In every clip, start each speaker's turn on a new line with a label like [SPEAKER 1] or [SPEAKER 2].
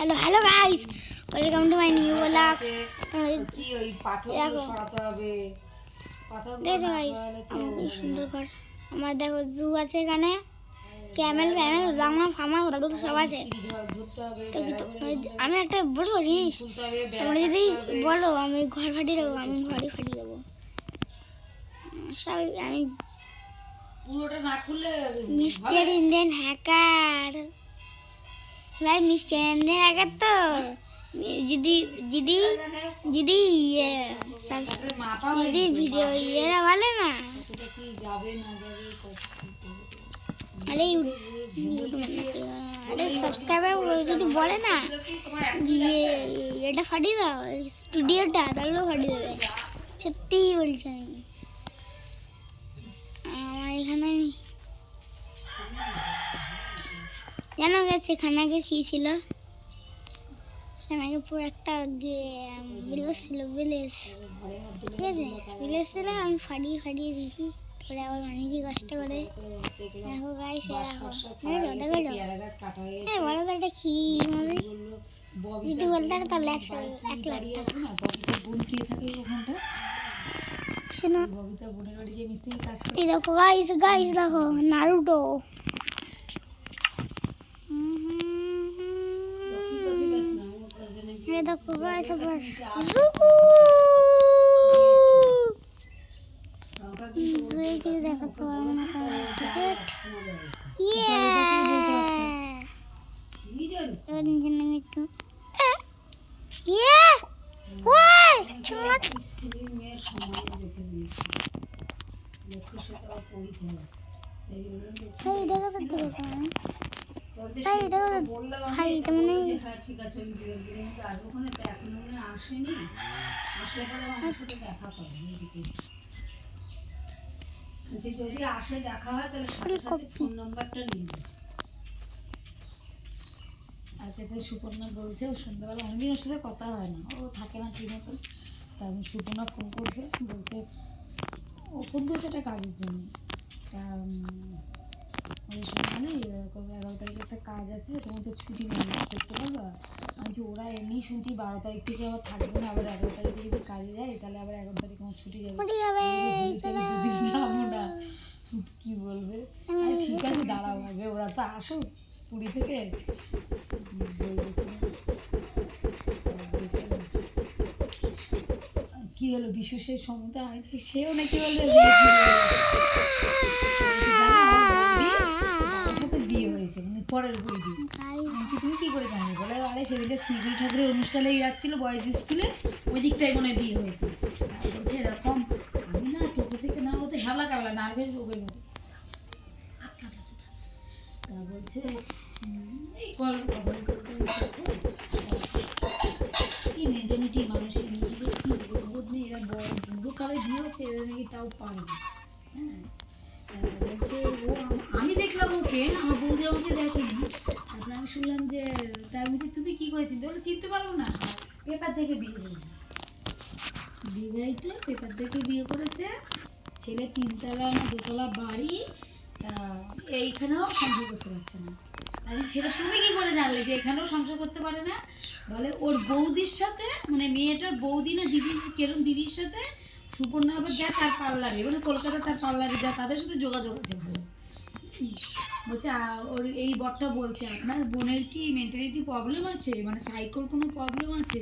[SPEAKER 1] Hello hello guys, welcome to my new blog.
[SPEAKER 2] কি ওই পাথরগুলো সরাতে হবে,
[SPEAKER 1] দেখো গাইস, আমার কি সুন্দর ঘর। আমার দেখো জু আছে এখানে, ক্যামেল ফ্যামেল বাংলা ফার্মা সব আছে। আমি একটা বলবো জিনিস, তোমরা যদি বলো আমি ঘর ফাটিয়ে দেবো, আমি ঘরই ফাটিয়ে দেবো। আমি
[SPEAKER 2] পুরোটা না খুললে
[SPEAKER 1] মিস্টার ইন্ডিয়ান হ্যাকার ভাই, মিস্টার ইন্ডিয়ান হ্যাকার তো যদি যদি যদি যদি ভিডিও ইয়েরা বলে না, আরে আরে সাবস্ক্রাইবার যদি বলে না গিয়ে এটা ফাটিয়ে দাও স্টুডিওটা, তাহলেও ফাটিয়ে দেবে। সত্যিই বলছি আমি। আমার এখানে জানো গেছে এখানে আগে কি ছিল, এখানে আগে পুরো একটা ভিলেজ ছিল, ভিলেজ, ঠিক আছে, ভিলেজ ছিল। আমি ফাটিয়ে ফাটিয়ে দিয়েছি, তারপরে আবার অনেকই কষ্ট করে। দেখো গাইস, দেখো হ্যাঁ বলো তো এটা কি মানে যদি বলতে পারো তাহলে 1 লাখ শোনো। এই দেখো গাইস, গাইস দেখো নারুটো। এই দেখো গাইস, আবার কিছু দেখাতে পারবো না, এবার নিজে নামে একটু
[SPEAKER 2] যদি আসে দেখা হয় তাহলে ফোন নাম্বারটা নিয়ে। আজকে তো সুপর্ণা বলছে ও সন্ধ্যাবেলা অনেকদিন ওর সাথে কথা হয় না, ও থাকে না ঠিক মতো। তা আমি সুপর্ণা ফোন করছে, বলছে ও ফোন করছে একটা কাজের জন্য। তা ওই সময় এরকম 11 তারিখে একটা কাজ আছে, তোমার তো ছুটি নেই, করতে পারবা? আমি ওরা এমনি শুনছি 12 তারিখ থেকে আবার থাকবে না, আবার 11 তারিখে যদি কাজে যায় তাহলে আবার 11 তারিখে আমার ছুটি যাবে, দুদিন যাবো না। কি বলবে? ঠিক আছে দাঁড়াও, আগে ওরা তো আসুক পুরী থেকে। কি হলো বিশু সেই সমুদ্র, আমি তো সেও নাকি বলবে সাথে বিয়ে হয়েছে, মানে পরের বৌদি। তুমি কি করে জানি? বলে আরে সেদিকে শ্রীগুল ঠাকুরের অনুষ্ঠানে যাচ্ছিল বয়েজ স্কুলে, ওই দিকটাই মনে বিয়ে হয়েছে। বলছে এরকম, আমি না টোটো থেকে না হতে হ্যাবলা কাবলা নার্ভের রোগের মতো বলছে কি মেন্টালিটি মানুষের, নিজেদের কি বোধ নেই, এরা বড় বুড়ো কালে বিয়ে হচ্ছে, এরা নাকি তাও পারে না। হ্যাঁ বলছে ও, আমি দেখলাম ওকে, আমার বৌদি আমাকে দেখেনি। তারপরে আমি শুনলাম যে তার বলছি তুমি কি করে চিনতে, বলে চিনতে পারবো না, পেপার দেখে বিয়ে করেছে, বিবাহিত পেপার দেখে বিয়ে করেছে। ছেলে 3তলা না 2তলা বাড়ি, তা এইখানেও সংসার করতে পারছে না। আমি সেটা তুমি কি করে জানলে যে এখানেও সংসার করতে পারে না? বলে ওর বৌদির সাথে, মানে মেয়েটার বৌদি না দিদি, কেরম দিদির সাথে সুপর্ণা আবার যা তার পার্লারে, মানে কলকাতা তার পার্লারে যা, তাদের সাথে যোগাযোগ আছে ভালো। বলছে ওর এই বরটা বলছে আপনার বোনের কি মেন্টালিটি প্রবলেম আছে, মানে সাইকোর কোনো প্রবলেম আছে,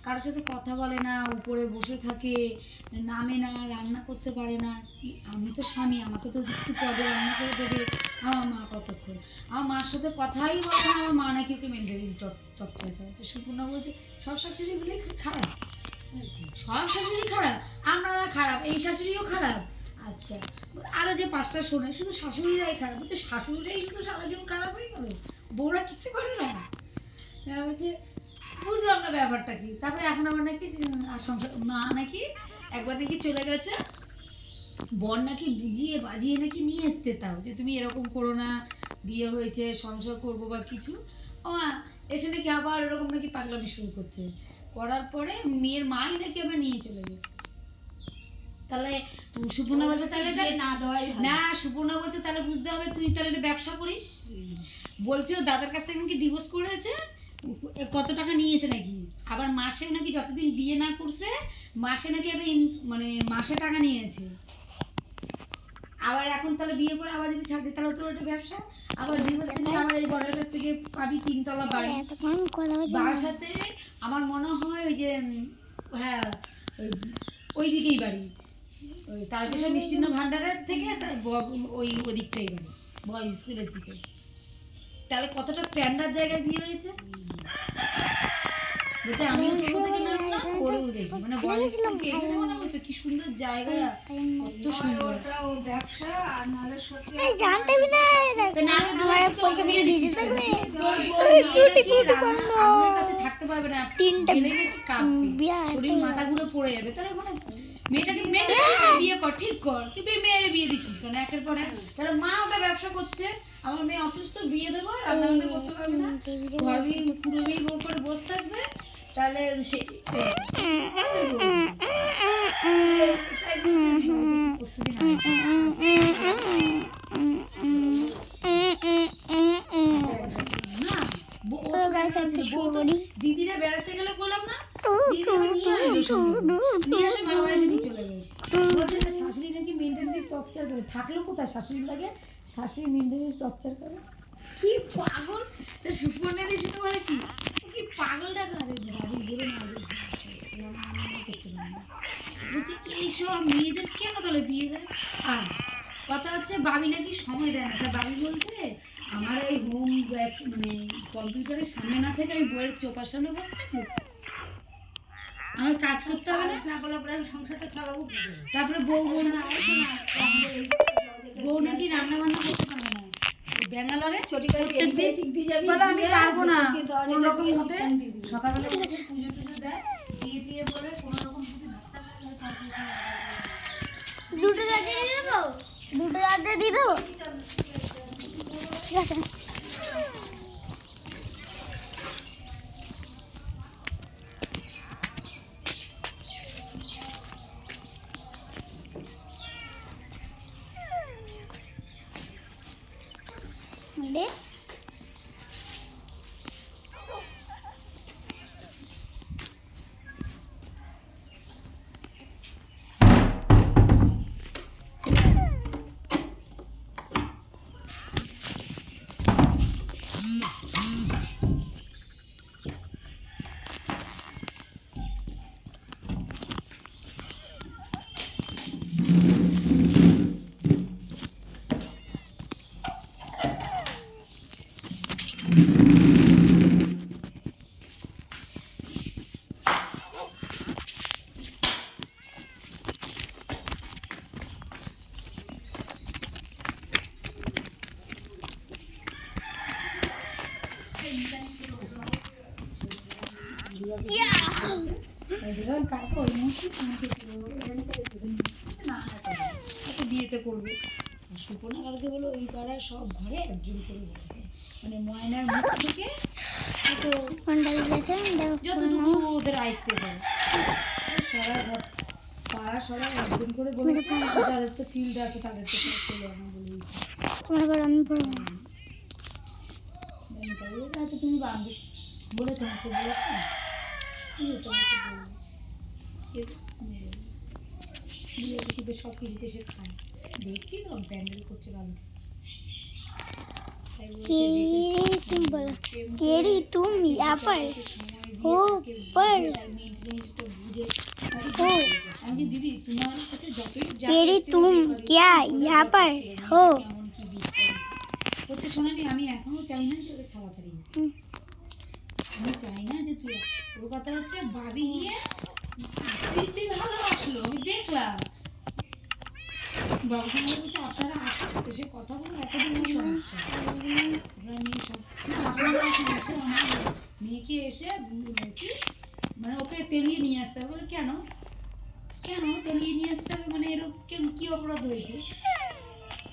[SPEAKER 2] কারোর সাথে কথা বলে না, উপরে বসে থাকে, নামে না, রান্না করতে পারে না। আমি তো স্বামী, আমাকে তো একটু পদে রান্না করে দেবে, আমার মা কতক্ষণ, আমার মার সাথে কথাই বলে না, আমার মা নাকি ওকে মেন্টালিটি টর্চার করে। তো সুপর্ণা বলছে সব শাশুড়িগুলোই খারাপ, সব শাশুড়ি খারাপ, আপনারা খারাপ, এই শাশুড়িও খারাপ। আচ্ছা, আরও যে 5টা শোনে শুধু শাশুড়িরাই খারাপ, বলছে শাশুড়িরাই শুধু সারা জীবন খারাপ হয়ে গেল, বউরা কিছু করে না। বলছে বুঝলাম না ব্যাপারটা কি। তারপরে এখন আমার নাকি সংসার, মা নাকি একবার নাকি চলে গেছে, বর নাকি বুঝিয়ে বাজিয়ে নাকি নিয়ে এসতে, তাও যে তুমি এরকম করো না, বিয়ে হয়েছে সংসার করবো বা কিছু। ও মা এসে নাকি আবার এরকম নাকি পাগলামি শুরু করছে, করার পরে মেয়ের মাই নাকি আবার নিয়ে চলে গেছে। তাহলে সুপর্ণা বলছে তাহলে না দেওয়াই না, সুপর্ণা বলছে তাহলে বুঝতে হবে তুই তাহলে ব্যবসা করিস। বলছে ও দাদার কাছ থেকে নাকি ডিভোর্স করেছে, কত টাকা নিয়েছে নাকি, আবার মাসে নাকি যতদিন বিয়ে না করছে মাসে নাকি একটা মানে মাসে টাকা নিয়েছে। আবার এখন তাহলে বিয়ে করে আবার যদি ছাড়ছে তাহলে তো একটা ব্যবসা, আবার ডিভোর্স নিয়ে আবার এই বরের কাছ থেকে পাবি 3 তলা বাড়ি। বাসাতে আমার মনে হয় ওই যে হ্যাঁ ওই দিকেই বাড়ি, ওই তারকেশ্বর মিষ্টিন্ন ভান্ডারের থেকে ওই ওদিকটাই বাড়ি, বয়েজ স্কুলের দিকে। তাহলে কতটা স্ট্যান্ডার্ড জায়গায় বিয়ে হয়েছে। বলছে আমিও ছোট থেকে নামলাম ওরেও দেখি, মানে বয়েজ স্কুলকে এখানে মনে হচ্ছে কি সুন্দর জায়গা, কত সুন্দর।
[SPEAKER 1] জানতে বি না আমার পয়সা দিয়ে দিতে থাকবে
[SPEAKER 2] থাকতে পারবে না,
[SPEAKER 1] 3টা
[SPEAKER 2] কাঁপবে, শরীর মাথা ঘুরে পড়ে যাবে। তাহলে ওখানে মেয়েটাকে বিয়ে কর, ঠিক কর, তুই মেয়েরে বিয়ে দিচ্ছিস কেন একের পর এক? তাহলে মা ওটা ব্যবসা করছে, আমার মেয়ে অসুস্থ, বিয়ে দেবো, রান্না বান্না করতে পারবে না, ঘরে পুরো মেয়ে ভোর করে বসে থাকবে, তাহলে সে দিদিরা বেড়াতে গেলে বললাম না, নিয়ে আসে বাবা এসে নিয়ে চলে গেছে। শাশুড়ি নাকি মেনটেনেন্স টর্চার করে, থাকলেও কোথায় শাশুড়ি লাগে, শাশুড়ি মেনটেনেন্স টর্চার করে, কি পাগল। সুপর্ণা দিয়ে শুধু বলে কি পাগলটা করে ভাবি বলে না বলছি এইসব মেয়েদের কেন তাহলে বিয়ে দেয়। আর কথা হচ্ছে বাবি নাকি সময় দেয় না, বাবি বলছে আমার এই হোম মানে কম্পিউটারের সামনে না থেকে আমি বইয়ের চোপার সামনে বসে থাকবো, আমার কাজ করতে হবে না, সংসারটা চালাবো। তারপরে বউ নাকি রান্না বান্না করতে পারবে না, ব্যাঙ্গালোরে আমি পারবো না কোনোরকম মতে সকালবেলা পুজো টুজো দেয়, দিয়ে দিয়ে বলে কোনোরকম যদি
[SPEAKER 1] দুটো দাঁতে দিয়ে দেবো, দুটো দাঁতে দিয়ে দেবো, ঠিক আছে।
[SPEAKER 2] বিয়েতে করবে। সুপর্ণা কালকে বলো ওই পাড়ার সব ঘরে একজন করে বসেছে, মানে ময়নার মুখ থেকে যতটুকু ওদের আয়ত্ত করে সারা ঘর পাড়া সবাই একজন করে বলেছে, যাদের তো ফিল্ড আছে তাদের তো সব ষোলো আনা বলে হয়তো তুমি বান্ধব বলে তোমাকে বলেছে, তোমাকে বলবো সব কিছুতে সে খায়, দেখছি তো প্যান্ডেল করছে কালকে।
[SPEAKER 1] केरी तुम यहाँ पर हो पर हो
[SPEAKER 2] दीदी तुम्हारे
[SPEAKER 1] केरी तुम क्या यहाँ पर हो।
[SPEAKER 2] বলছে সোনালি আমি এখনো চাই না যে ওকে ছাড়াছাড়ি, আমি চাই না যে তুই, ওর কথা হচ্ছে ভাবি গিয়ে দিব্যি ভালোবাসলো, আমি দেখলাম বাবা সঙ্গে বলছে আপনারা আসুন এসে কথা বলুন, এতদিন কি সমস্যা আপনারা আসুন এসে আমার মেয়েকে এসে মানে ওকে তেলিয়ে নিয়ে আসতে হবে। বলে কেন কেন তেলিয়ে নিয়ে আসতে হবে, মানে এরকম কি অপরাধ হয়েছে?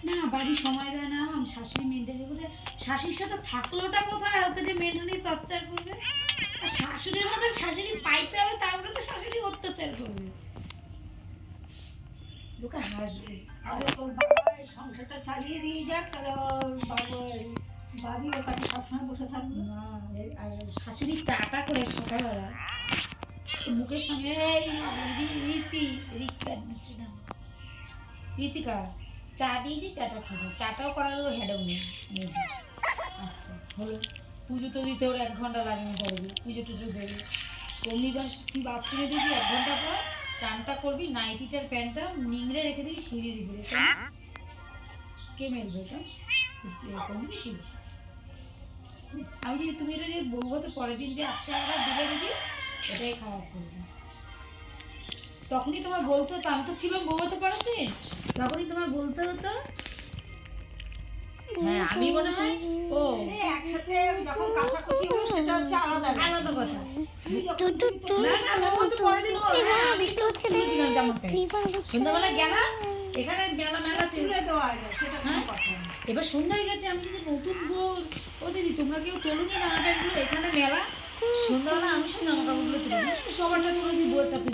[SPEAKER 2] না বাড়ি সময় দেয় না, আমি শাশুড়ি মেনটেনে বলছে শাশুড়ির সাথে থাকলোটা কোথায়, ওকে যে মেনটেনে টর্চার করবে, আর শাশুড়ির মধ্যে শাশুড়ি পাইতে হবে তারপরে তো শাশুড়ি অত্যাচার করবে, লোকে হাসবে।
[SPEAKER 3] আরে তোর বাবা সংসারটা ছাড়িয়ে দিয়ে যাক, তাহলে বাবি ওর কাছে সবসময় বসে থাকবে
[SPEAKER 2] না আর শাশুড়ি চাটা করে সকালবেলা মুখের সঙ্গে রীতিকা চা দিয়েছি, চাটা খাবো, চাটাও করার ওর হেডেও নেই মেয়েটা। আচ্ছা হলো, পুজো তো দিতে ওর 1 ঘন্টা লাগে না, পরে পুজো টুজো দেবে। অমনি বাস তুই বাথরুমে দিবি 1 ঘন্টা পর, চানটা করবি, নাইটিটার প্যান্টটা নিংড়ে রেখে দিবি সিঁড়ির উপরে। কে মেলবে এটা? এরকম বেশি আমি যদি তুমি এটা যে বউভাতে পরের দিন যে 80 টাকা দিলে দিদি, এটাই খারাপ করবে। তখনই তোমার বলতে হতো, আমি তো ছিলাম বউভাতে পরের দিন, তখনই তোমার বলতে হতো। হ্যাঁ আমি মনে হয় ও
[SPEAKER 3] সে একসাথে যখন কাছাকাছি হলো সেটা হচ্ছে আলাদা
[SPEAKER 2] আলাদা কথা।
[SPEAKER 3] তুমি যখন তুমি তো-
[SPEAKER 2] না না বউভাতে পরের দিন ও হ্যাঁ, বৃষ্টি হচ্ছে না, দিলাম জামা প্যান্ট। সন্ধ্যাবেলা গেলাম, এখানে মেলা ছিল।
[SPEAKER 3] তুলে দেওয়া যায়, সেটা কোনো
[SPEAKER 2] হ্যাঁ?
[SPEAKER 3] কথা না।
[SPEAKER 2] এবার সন্ধ্যা হয়ে গেছে, আমি যদি নতুন বউ, ও দিদি তোমরা কেউ তোলুনি জামা প্যান্টগুলো, এখানে মেলা। সন্ধ্যাবেলা আমি সব জামা কাপড়গুলো তুলে সবারটা তুলেছি, বইটা তুই